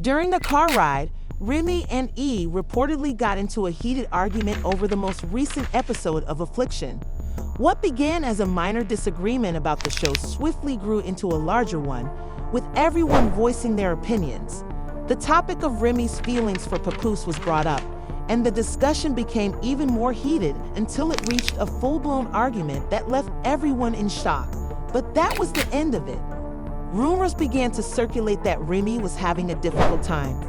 During the car ride, Remy and E reportedly got into a heated argument over the most recent episode of Affliction. What began as a minor disagreement about the show swiftly grew into a larger one, with everyone voicing their opinions. The topic of Remy's feelings for Papoose was brought up, and the discussion became even more heated until it reached a full-blown argument that left everyone in shock. But that was the end of it. Rumors began to circulate that Remy was having a difficult time.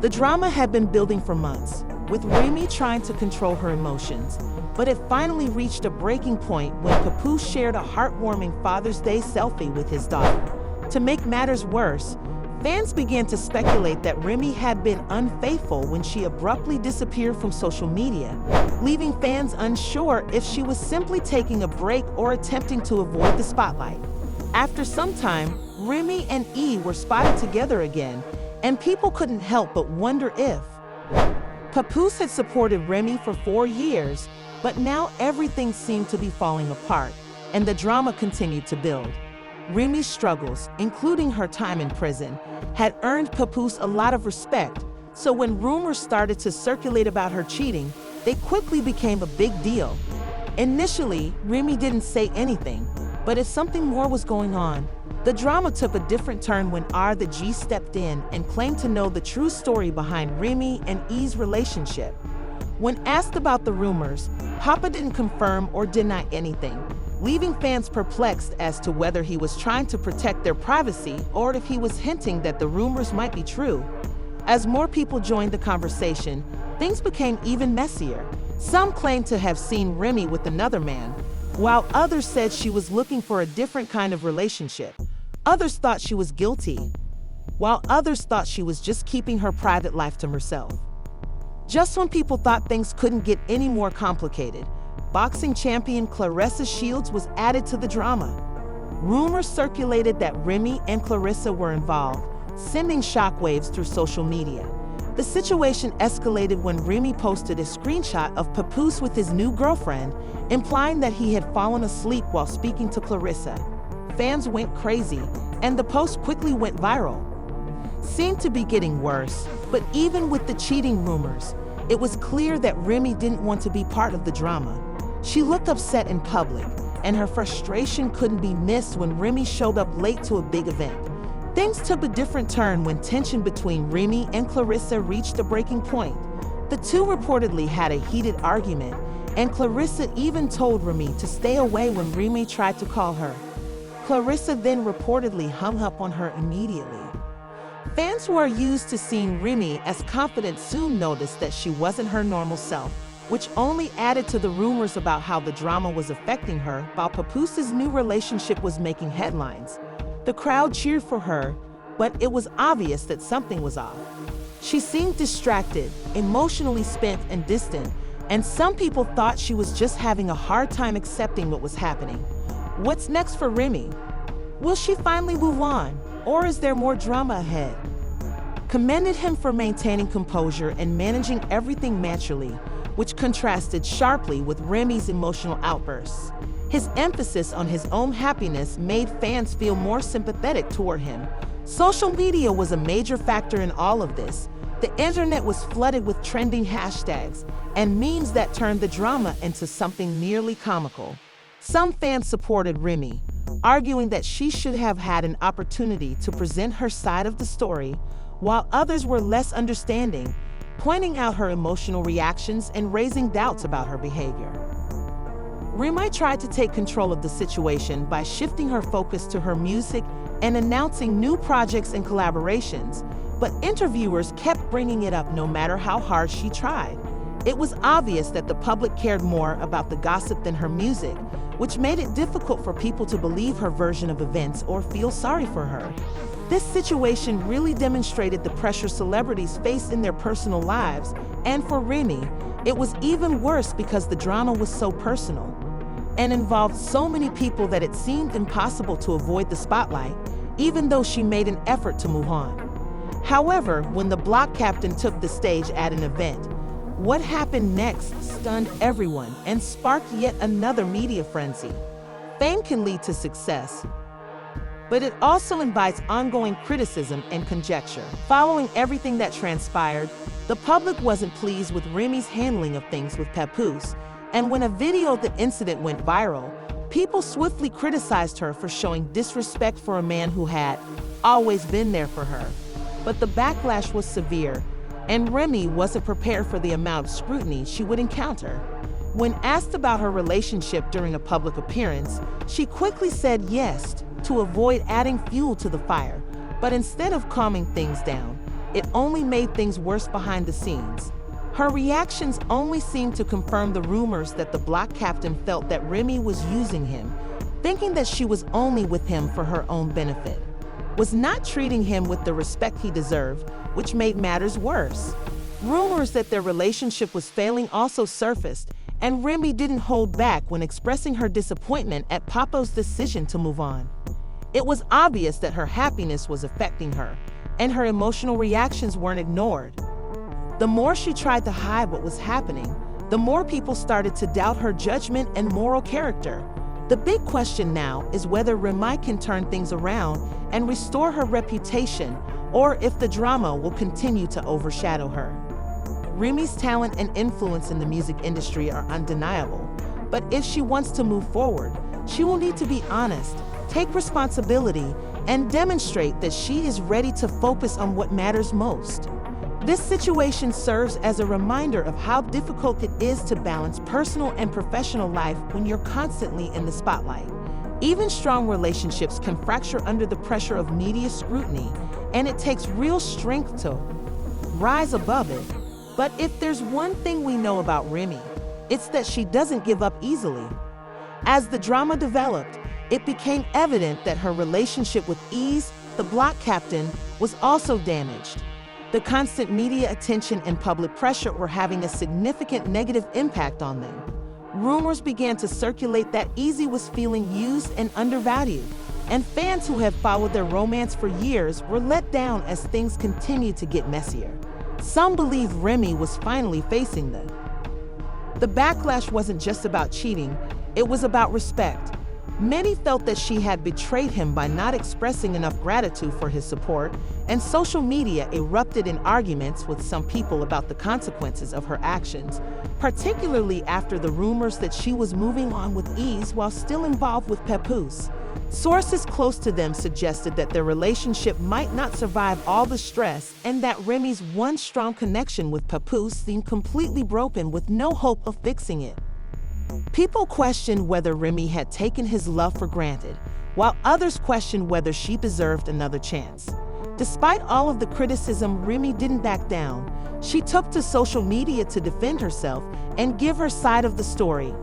The drama had been building for months, with Remy trying to control her emotions, but it finally reached a breaking point when Papoose shared a heartwarming Father's Day selfie with his daughter. To make matters worse, fans began to speculate that Remy had been unfaithful when she abruptly disappeared from social media, leaving fans unsure if she was simply taking a break or attempting to avoid the spotlight. After some time, Remy and E were spotted together again, and people couldn't help but wonder if Papoose had supported Remy for 4 years, but now everything seemed to be falling apart, and the drama continued to build. Remy's struggles, including her time in prison, had earned Papoose a lot of respect, so when rumors started to circulate about her cheating, they quickly became a big deal. Initially, Remy didn't say anything, but if something more was going on, the drama took a different turn when the G stepped in and claimed to know the true story behind Remy and E's relationship. When asked about the rumors, Papa didn't confirm or deny anything, leaving fans perplexed as to whether he was trying to protect their privacy or if he was hinting that the rumors might be true. As more people joined the conversation, things became even messier. Some claimed to have seen Remy with another man, while others said she was looking for a different kind of relationship. Others thought she was guilty, while others thought she was just keeping her private life to herself. Just when people thought things couldn't get any more complicated, boxing champion Claressa Shields was added to the drama. Rumors circulated that Remy and Claressa were involved, sending shockwaves through social media. The situation escalated when Remy posted a screenshot of Papoose with his new girlfriend, implying that he had fallen asleep while speaking to Claressa. Fans went crazy, and the post quickly went viral. Seemed to be getting worse, but even with the cheating rumors, it was clear that Remy didn't want to be part of the drama. She looked upset in public, and her frustration couldn't be missed when Remy showed up late to a big event. Things took a different turn when tension between Remy and Claressa reached a breaking point. The two reportedly had a heated argument, and Claressa even told Remy to stay away when Remy tried to call her. Claressa then reportedly hung up on her immediately. Fans who are used to seeing Remy as confident soon noticed that she wasn't her normal self, which only added to the rumors about how the drama was affecting her while Papoose's new relationship was making headlines. The crowd cheered for her, but it was obvious that something was off. She seemed distracted, emotionally spent and distant, and some people thought she was just having a hard time accepting what was happening. What's next for Remy? Will she finally move on, or is there more drama ahead? Commended him for maintaining composure and managing everything naturally, which contrasted sharply with Remy's emotional outbursts. His emphasis on his own happiness made fans feel more sympathetic toward him. Social media was a major factor in all of this. The internet was flooded with trending hashtags and memes that turned the drama into something nearly comical. Some fans supported Remy, arguing that she should have had an opportunity to present her side of the story, while others were less understanding, pointing out her emotional reactions and raising doubts about her behavior. Remy tried to take control of the situation by shifting her focus to her music and announcing new projects and collaborations, but interviewers kept bringing it up no matter how hard she tried. It was obvious that the public cared more about the gossip than her music, which made it difficult for people to believe her version of events or feel sorry for her. This situation really demonstrated the pressure celebrities face in their personal lives, and for Remy, it was even worse because the drama was so personal and involved so many people that it seemed impossible to avoid the spotlight, even though she made an effort to move on. However, when the block captain took the stage at an event, what happened next stunned everyone and sparked yet another media frenzy. Fame can lead to success, but it also invites ongoing criticism and conjecture. Following everything that transpired, the public wasn't pleased with Remy's handling of things with Papoose, and when a video of the incident went viral, people swiftly criticized her for showing disrespect for a man who had always been there for her. But the backlash was severe, and Remy wasn't prepared for the amount of scrutiny she would encounter. When asked about her relationship during a public appearance, she quickly said yes to avoid adding fuel to the fire, but instead of calming things down, it only made things worse behind the scenes. Her reactions only seemed to confirm the rumors that the block captain felt that Remy was using him, thinking that she was only with him for her own benefit, was not treating him with the respect he deserved, which made matters worse. Rumors that their relationship was failing also surfaced, and Remy didn't hold back when expressing her disappointment at Papo's decision to move on. It was obvious that her happiness was affecting her, and her emotional reactions weren't ignored. The more she tried to hide what was happening, the more people started to doubt her judgment and moral character. The big question now is whether Remy can turn things around and restore her reputation, or if the drama will continue to overshadow her. Remy's talent and influence in the music industry are undeniable, but if she wants to move forward, she will need to be honest, take responsibility, and demonstrate that she is ready to focus on what matters most. This situation serves as a reminder of how difficult it is to balance personal and professional life when you're constantly in the spotlight. Even strong relationships can fracture under the pressure of media scrutiny, and it takes real strength to rise above it. But if there's one thing we know about Remy, it's that she doesn't give up easily. As the drama developed, it became evident that her relationship with Eazy, the block captain, was also damaged. The constant media attention and public pressure were having a significant negative impact on them. Rumors began to circulate that Eazy was feeling used and undervalued, and fans who had followed their romance for years were let down as things continued to get messier. Some believe Remy was finally facing them. The backlash wasn't just about cheating, it was about respect. Many felt that she had betrayed him by not expressing enough gratitude for his support, and social media erupted in arguments with some people about the consequences of her actions, particularly after the rumors that she was moving on with Eazy while still involved with Papoose. Sources close to them suggested that their relationship might not survive all the stress, and that Remy's once strong connection with Papoose seemed completely broken with no hope of fixing it. People questioned whether Remy had taken his love for granted, while others questioned whether she deserved another chance. Despite all of the criticism, Remy didn't back down. She took to social media to defend herself and give her side of the story.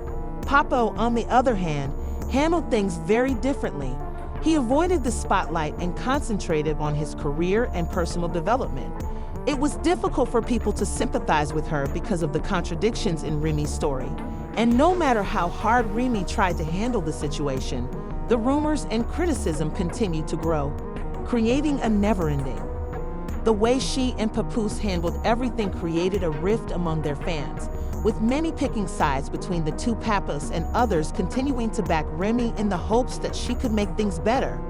Papo, on the other hand, handled things very differently. He avoided the spotlight and concentrated on his career and personal development. It was difficult for people to sympathize with her because of the contradictions in Remy's story. And no matter how hard Remy tried to handle the situation, the rumors and criticism continued to grow, creating a never-ending. The way she and Papoose handled everything created a rift among their fans, with many picking sides between the two papas and others continuing to back Remy in the hopes that she could make things better.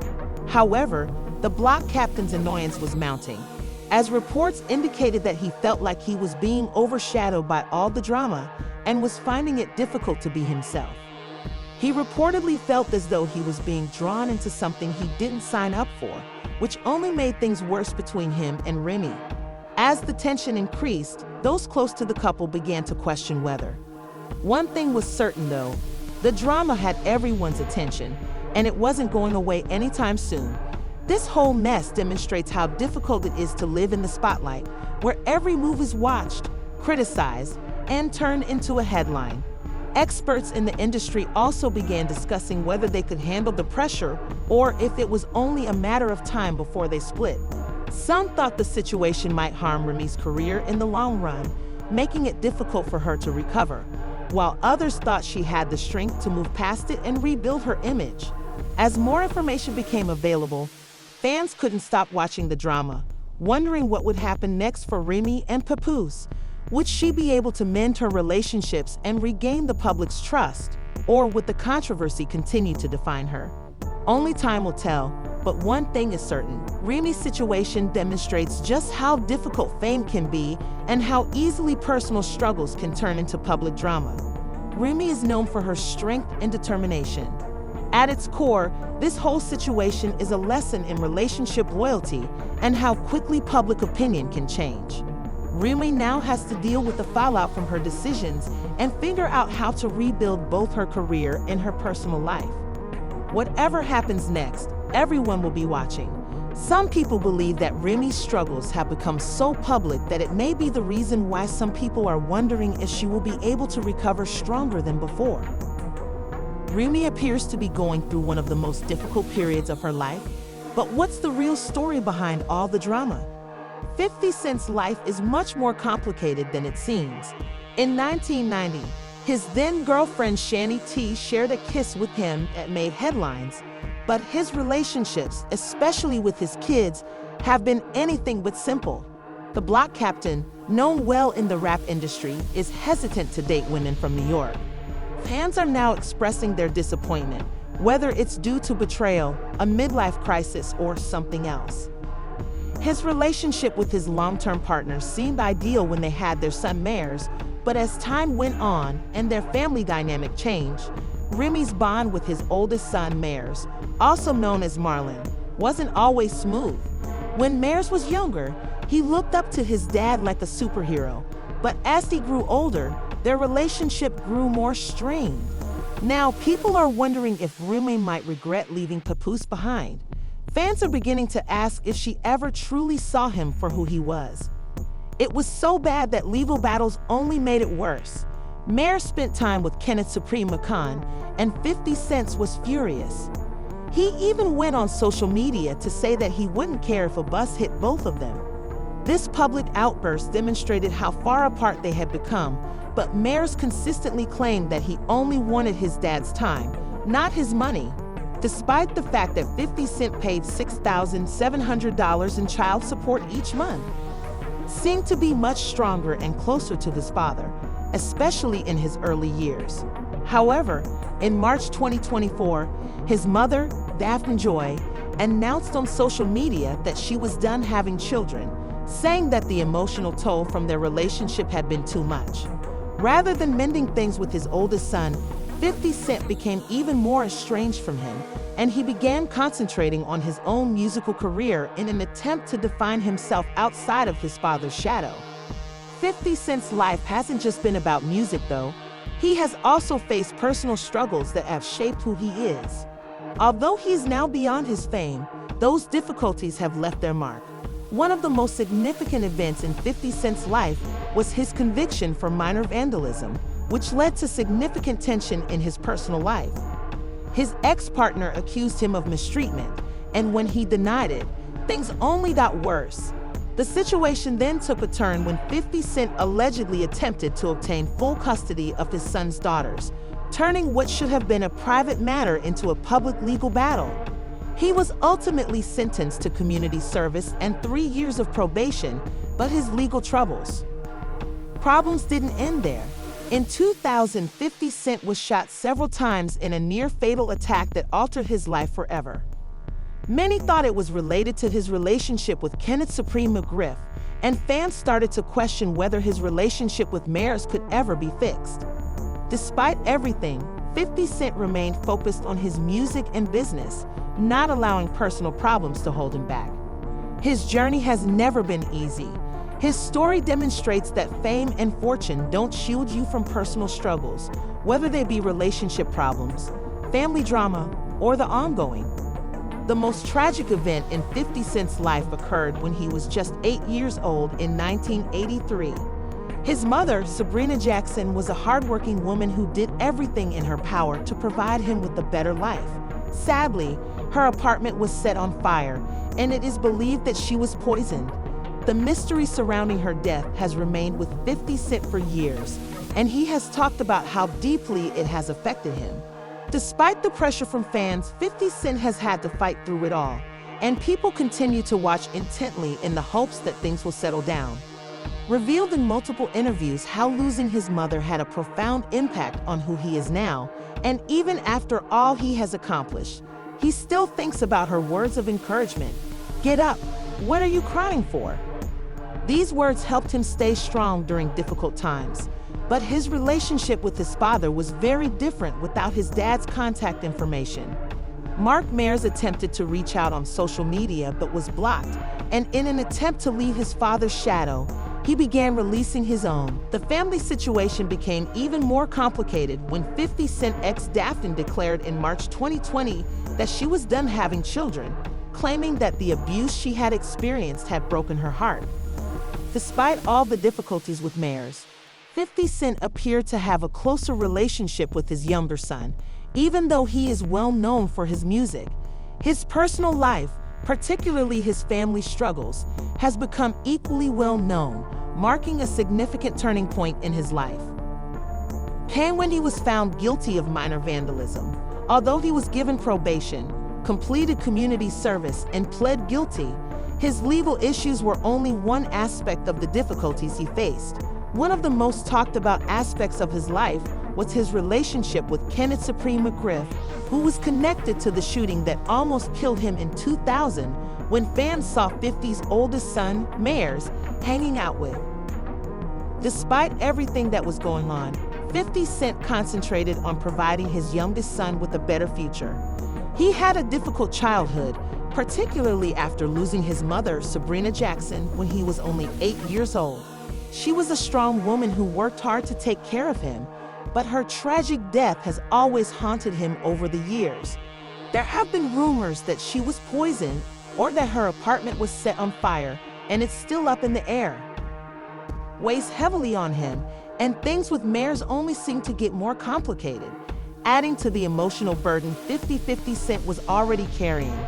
However, the block captain's annoyance was mounting, as reports indicated that he felt like he was being overshadowed by all the drama and was finding it difficult to be himself. He reportedly felt as though he was being drawn into something he didn't sign up for, which only made things worse between him and Remy. As the tension increased, those close to the couple began to question whether. One thing was certain though, the drama had everyone's attention, and it wasn't going away anytime soon. This whole mess demonstrates how difficult it is to live in the spotlight, where every move is watched, criticized, and turned into a headline. Experts in the industry also began discussing whether they could handle the pressure or if it was only a matter of time before they split. Some thought the situation might harm Remy's career in the long run, making it difficult for her to recover, while others thought she had the strength to move past it and rebuild her image. As more information became available, fans couldn't stop watching the drama, wondering what would happen next for Remy and Papoose. Would she be able to mend her relationships and regain the public's trust, or would the controversy continue to define her? Only time will tell, but one thing is certain. Remy's situation demonstrates just how difficult fame can be and how easily personal struggles can turn into public drama. Remy is known for her strength and determination. At its core, this whole situation is a lesson in relationship loyalty and how quickly public opinion can change. Remy now has to deal with the fallout from her decisions and figure out how to rebuild both her career and her personal life. Whatever happens next, everyone will be watching. Some people believe that Remy's struggles have become so public that it may be the reason why some people are wondering if she will be able to recover stronger than before. Remy appears to be going through one of the most difficult periods of her life, but what's the real story behind all the drama? 50 Cent's life is much more complicated than it seems. In 1990, his then-girlfriend Shani T shared a kiss with him that made headlines, but his relationships, especially with his kids, have been anything but simple. The block captain, known well in the rap industry, is hesitant to date women from New York. Fans are now expressing their disappointment, whether it's due to betrayal, a midlife crisis, or something else. His relationship with his long-term partner seemed ideal when they had their son Mares, but as time went on and their family dynamic changed, Remy's bond with his oldest son Mares, also known as Marlon, wasn't always smooth. When Mares was younger, he looked up to his dad like a superhero, but as he grew older, their relationship grew more strained. Now, people are wondering if Remy might regret leaving Papoose behind. Fans are beginning to ask if she ever truly saw him for who he was. It was so bad that legal battles only made it worse. Mares spent time with Kenneth Supreme McCon, and 50 Cent was furious. He even went on social media to say that he wouldn't care if a bus hit both of them. This public outburst demonstrated how far apart they had become, but Mares consistently claimed that he only wanted his dad's time, not his money, despite the fact that 50 Cent paid $6,700 in child support each month. Seemed to be much stronger and closer to his father, especially in his early years. However, in March 2024, his mother, Daphne Joy, announced on social media that she was done having children, saying that the emotional toll from their relationship had been too much. Rather than mending things with his oldest son, 50 Cent became even more estranged from him, and he began concentrating on his own musical career in an attempt to define himself outside of his father's shadow. 50 Cent's life hasn't just been about music, though. He has also faced personal struggles that have shaped who he is. Although he's now beyond his fame, those difficulties have left their mark. One of the most significant events in 50 Cent's life was his conviction for minor vandalism, which led to significant tension in his personal life. His ex-partner accused him of mistreatment, and when he denied it, things only got worse. The situation then took a turn when 50 Cent allegedly attempted to obtain full custody of his son's daughters, turning what should have been a private matter into a public legal battle. He was ultimately sentenced to community service and 3 years of probation, but his legal problems didn't end there. In 2000, 50 Cent was shot several times in a near-fatal attack that altered his life forever. Many thought it was related to his relationship with Kenneth Supreme McGriff, and fans started to question whether his relationship with Mares could ever be fixed. Despite everything, 50 Cent remained focused on his music and business, not allowing personal problems to hold him back. His journey has never been easy. His story demonstrates that fame and fortune don't shield you from personal struggles, whether they be relationship problems, family drama, or the ongoing. The most tragic event in 50 Cent's life occurred when he was just 8 years old in 1983. His mother, Sabrina Jackson, was a hardworking woman who did everything in her power to provide him with a better life. Sadly, her apartment was set on fire, and it is believed that she was poisoned. The mystery surrounding her death has remained with 50 Cent for years, and he has talked about how deeply it has affected him. Despite the pressure from fans, 50 Cent has had to fight through it all, and people continue to watch intently in the hopes that things will settle down. Revealed in multiple interviews how losing his mother had a profound impact on who he is now, and even after all he has accomplished, he still thinks about her words of encouragement. "Get up. What are you crying for?" These words helped him stay strong during difficult times. But his relationship with his father was very different without his dad's contact information. Mark Mayers attempted to reach out on social media but was blocked, and in an attempt to leave his father's shadow, he began releasing his own. The family situation became even more complicated when 50 Cent ex Daphne declared in March 2020 that she was done having children, claiming that the abuse she had experienced had broken her heart. Despite all the difficulties with Mayers, 50 Cent appeared to have a closer relationship with his younger son, even though he is well known for his music. His personal life, particularly his family struggles, has become equally well known, marking a significant turning point in his life. Wendy was found guilty of minor vandalism. Although he was given probation, completed community service, and pled guilty, his legal issues were only one aspect of the difficulties he faced. One of the most talked about aspects of his life was his relationship with Kenneth Supreme McGriff, who was connected to the shooting that almost killed him in 2000 when fans saw 50's oldest son, Mayers, hanging out with. Despite everything that was going on, 50 Cent concentrated on providing his youngest son with a better future. He had a difficult childhood, particularly after losing his mother, Sabrina Jackson, when he was only 8 years old. She was a strong woman who worked hard to take care of him, but her tragic death has always haunted him over the years. There have been rumors that she was poisoned or that her apartment was set on fire, and it's still up in the air. Weighs heavily on him, and things with Mayers only seem to get more complicated, adding to the emotional burden 50 Cent was already carrying.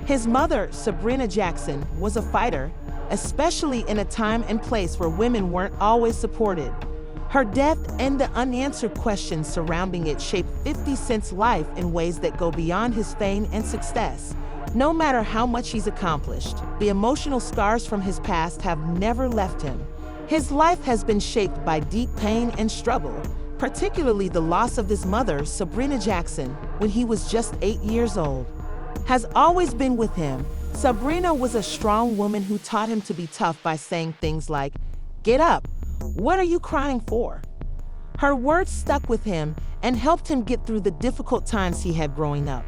His mother, Sabrina Jackson, was a fighter, especially in a time and place where women weren't always supported. Her death and the unanswered questions surrounding it shaped 50 Cent's life in ways that go beyond his fame and success. No matter how much he's accomplished, the emotional scars from his past have never left him. His life has been shaped by deep pain and struggle, particularly the loss of his mother, Sabrina Jackson, when he was just 8 years old. Has always been with him. Sabrina was a strong woman who taught him to be tough by saying things like, "Get up. What are you crying for?" Her words stuck with him and helped him get through the difficult times he had growing up.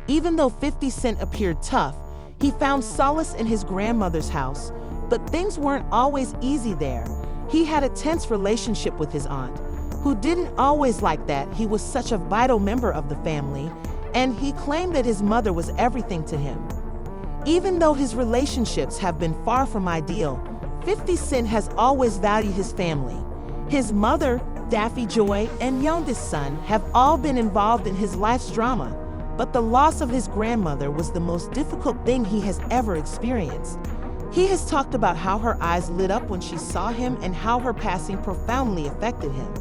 Even though 50 Cent appeared tough, he found solace in his grandmother's house, but things weren't always easy there. He had a tense relationship with his aunt, who didn't always like that he was such a vital member of the family, and he claimed that his mother was everything to him. Even though his relationships have been far from ideal, 50 Cent has always valued his family. His mother, Daffy Joy, and youngest son have all been involved in his life's drama, but the loss of his grandmother was the most difficult thing he has ever experienced. He has talked about how her eyes lit up when she saw him and how her passing profoundly affected him.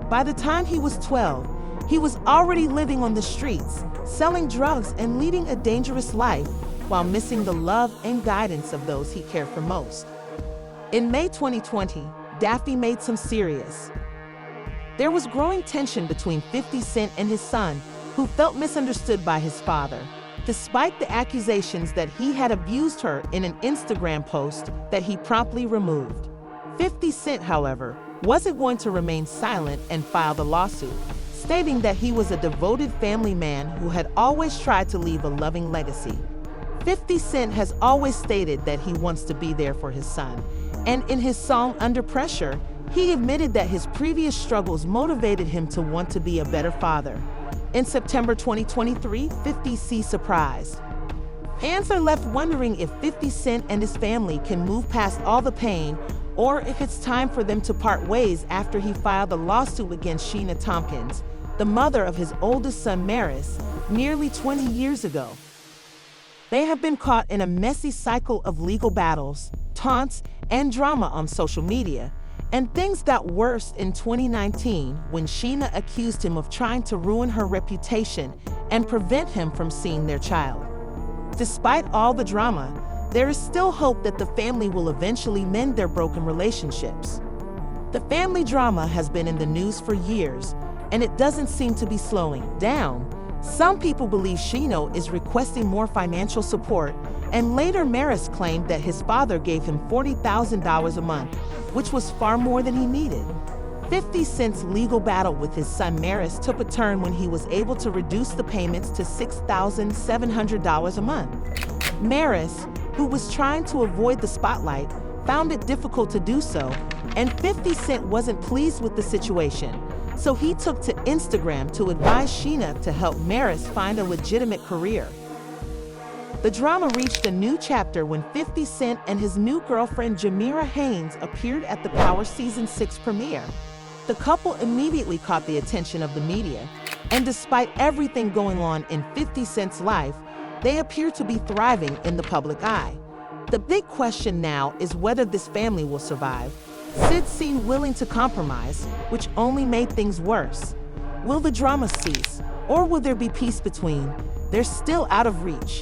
By the time he was 12, he was already living on the streets, selling drugs and leading a dangerous life while missing the love and guidance of those he cared for most. In May 2020, Daffy made some serious. There was growing tension between 50 Cent and his son, who felt misunderstood by his father, despite the accusations that he had abused her in an Instagram post that he promptly removed. 50 Cent, however, wasn't going to remain silent and file the lawsuit, stating that he was a devoted family man who had always tried to leave a loving legacy. 50 Cent has always stated that he wants to be there for his son, and in his song Under Pressure, he admitted that his previous struggles motivated him to want to be a better father. In September 2023, 50 surprised. Fans are left wondering if 50 Cent and his family can move past all the pain, or if it's time for them to part ways after he filed a lawsuit against Sheena Tompkins, the mother of his oldest son Maris, nearly 20 years ago. They have been caught in a messy cycle of legal battles, taunts, and drama on social media, and things got worse in 2019 when Sheena accused him of trying to ruin her reputation and prevent him from seeing their child. Despite all the drama, there is still hope that the family will eventually mend their broken relationships. The family drama has been in the news for years, and it doesn't seem to be slowing down. Some people believe Shino is requesting more financial support, and later Maris claimed that his father gave him $40,000 a month, which was far more than he needed. 50 Cent's legal battle with his son Maris took a turn when he was able to reduce the payments to $6,700 a month. Maris, who was trying to avoid the spotlight, found it difficult to do so, and 50 Cent wasn't pleased with the situation. So he took to Instagram to advise Sheena to help Maris find a legitimate career. The drama reached a new chapter when 50 Cent and his new girlfriend Jamira Haynes appeared at the Power Season 6 premiere. The couple immediately caught the attention of the media, and despite everything going on in 50 Cent's life, they appear to be thriving in the public eye. The big question now is whether this family will survive. Sid seemed willing to compromise, which only made things worse. Will the drama cease, or will there be peace between? They're still out of reach.